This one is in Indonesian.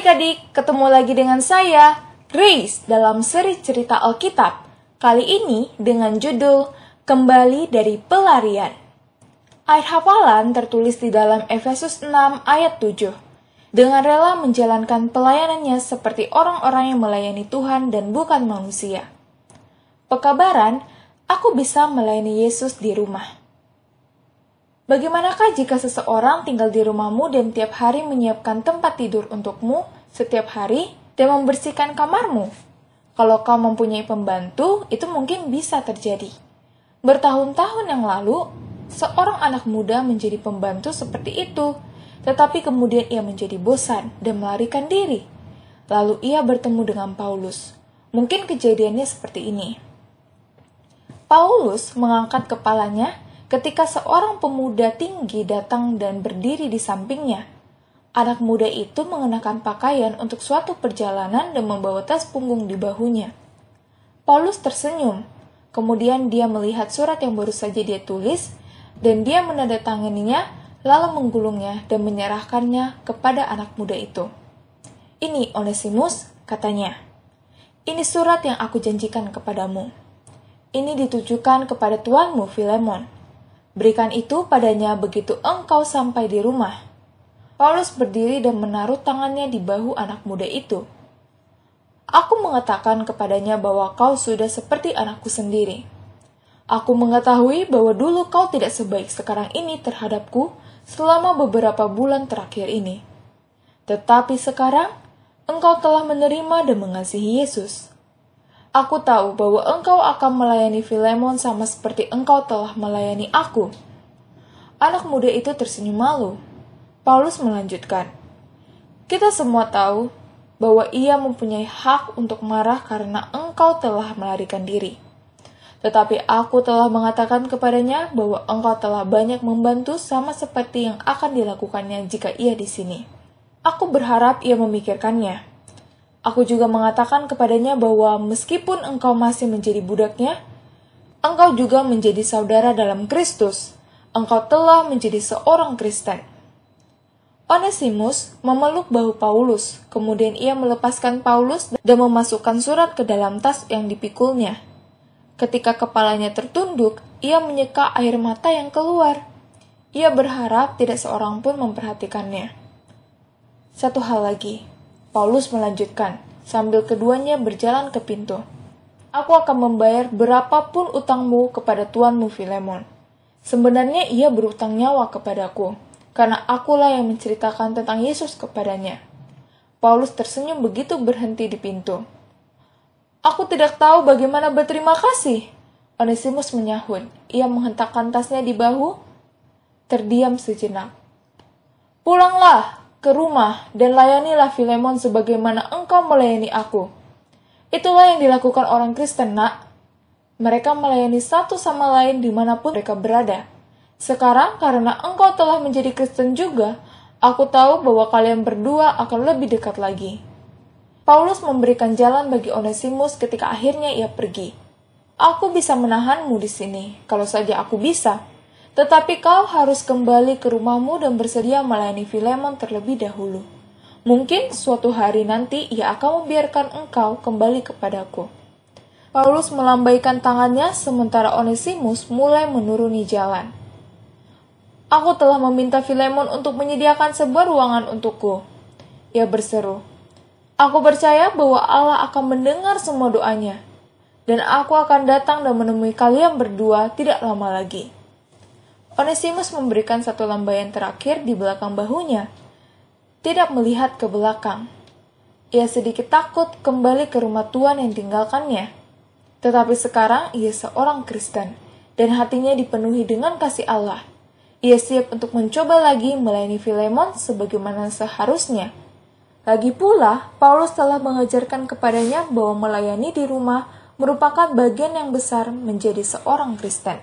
adik-adik, ketemu lagi dengan saya, Grace, dalam seri cerita Alkitab. Kali ini dengan judul Kembali dari Pelarian. Ayat hafalan tertulis di dalam Efesus 6 ayat 7. Dengan rela menjalankan pelayanannya seperti orang-orang yang melayani Tuhan dan bukan manusia. Pekabaran, aku bisa melayani Yesus di rumah. Bagaimanakah jika seseorang tinggal di rumahmu dan tiap hari menyiapkan tempat tidur untukmu setiap hari dan membersihkan kamarmu? Kalau kau mempunyai pembantu, itu mungkin bisa terjadi. Bertahun-tahun yang lalu, seorang anak muda menjadi pembantu seperti itu, tetapi kemudian ia menjadi bosan dan melarikan diri. Lalu ia bertemu dengan Paulus. Mungkin kejadiannya seperti ini. Paulus mengangkat kepalanya ketika seorang pemuda tinggi datang dan berdiri di sampingnya. Anak muda itu mengenakan pakaian untuk suatu perjalanan dan membawa tas punggung di bahunya. Paulus tersenyum, kemudian dia melihat surat yang baru saja dia tulis, dan dia menandatanganinya, lalu menggulungnya dan menyerahkannya kepada anak muda itu. "Ini Onesimus," katanya. "Ini surat yang aku janjikan kepadamu. Ini ditujukan kepada tuanmu Filemon. Berikan itu padanya begitu engkau sampai di rumah." Paulus berdiri dan menaruh tangannya di bahu anak muda itu. "Aku mengatakan kepadanya bahwa kau sudah seperti anakku sendiri. Aku mengetahui bahwa dulu kau tidak sebaik sekarang ini terhadapku selama beberapa bulan terakhir ini. Tetapi sekarang, engkau telah menerima dan mengasihi Yesus. Aku tahu bahwa engkau akan melayani Filemon sama seperti engkau telah melayani aku." Anak muda itu tersenyum malu. Paulus melanjutkan, "Kita semua tahu bahwa ia mempunyai hak untuk marah karena engkau telah melarikan diri. Tetapi aku telah mengatakan kepadanya bahwa engkau telah banyak membantu sama seperti yang akan dilakukannya jika ia di sini. Aku berharap ia memikirkannya. Aku juga mengatakan kepadanya bahwa meskipun engkau masih menjadi budaknya, engkau juga menjadi saudara dalam Kristus. Engkau telah menjadi seorang Kristen." Onesimus memeluk bahu Paulus, kemudian ia melepaskan Paulus dan memasukkan surat ke dalam tas yang dipikulnya. Ketika kepalanya tertunduk, ia menyeka air mata yang keluar. Ia berharap tidak seorang pun memperhatikannya. "Satu hal lagi," Paulus melanjutkan, sambil keduanya berjalan ke pintu. "Aku akan membayar berapapun utangmu kepada tuanmu Filemon. Sebenarnya ia berutang nyawa kepadaku, karena akulah yang menceritakan tentang Yesus kepadanya." Paulus tersenyum begitu berhenti di pintu. "Aku tidak tahu bagaimana berterima kasih," Onesimus menyahut. Ia menghentakkan tasnya di bahu, terdiam sejenak. "Pulanglah ke rumah dan layanilah Filemon sebagaimana engkau melayani aku. Itulah yang dilakukan orang Kristen, nak. Mereka melayani satu sama lain dimanapun mereka berada. Sekarang karena engkau telah menjadi Kristen juga, aku tahu bahwa kalian berdua akan lebih dekat lagi." Paulus memberikan jalan bagi Onesimus ketika akhirnya ia pergi. "Aku bisa menahanmu di sini, kalau saja aku bisa. Tetapi kau harus kembali ke rumahmu dan bersedia melayani Filemon terlebih dahulu. Mungkin suatu hari nanti ia akan membiarkan engkau kembali kepadaku." Paulus melambaikan tangannya sementara Onesimus mulai menuruni jalan. "Aku telah meminta Filemon untuk menyediakan sebuah ruangan untukku," ia berseru. "Aku percaya bahwa Allah akan mendengar semua doanya, dan aku akan datang dan menemui kalian berdua tidak lama lagi." Onesimus memberikan satu lambaian terakhir di belakang bahunya, tidak melihat ke belakang. Ia sedikit takut kembali ke rumah Tuhan yang tinggalkannya. Tetapi sekarang ia seorang Kristen, dan hatinya dipenuhi dengan kasih Allah. Ia siap untuk mencoba lagi melayani Filemon sebagaimana seharusnya. Lagi pula, Paulus telah mengajarkan kepadanya bahwa melayani di rumah merupakan bagian yang besar menjadi seorang Kristen.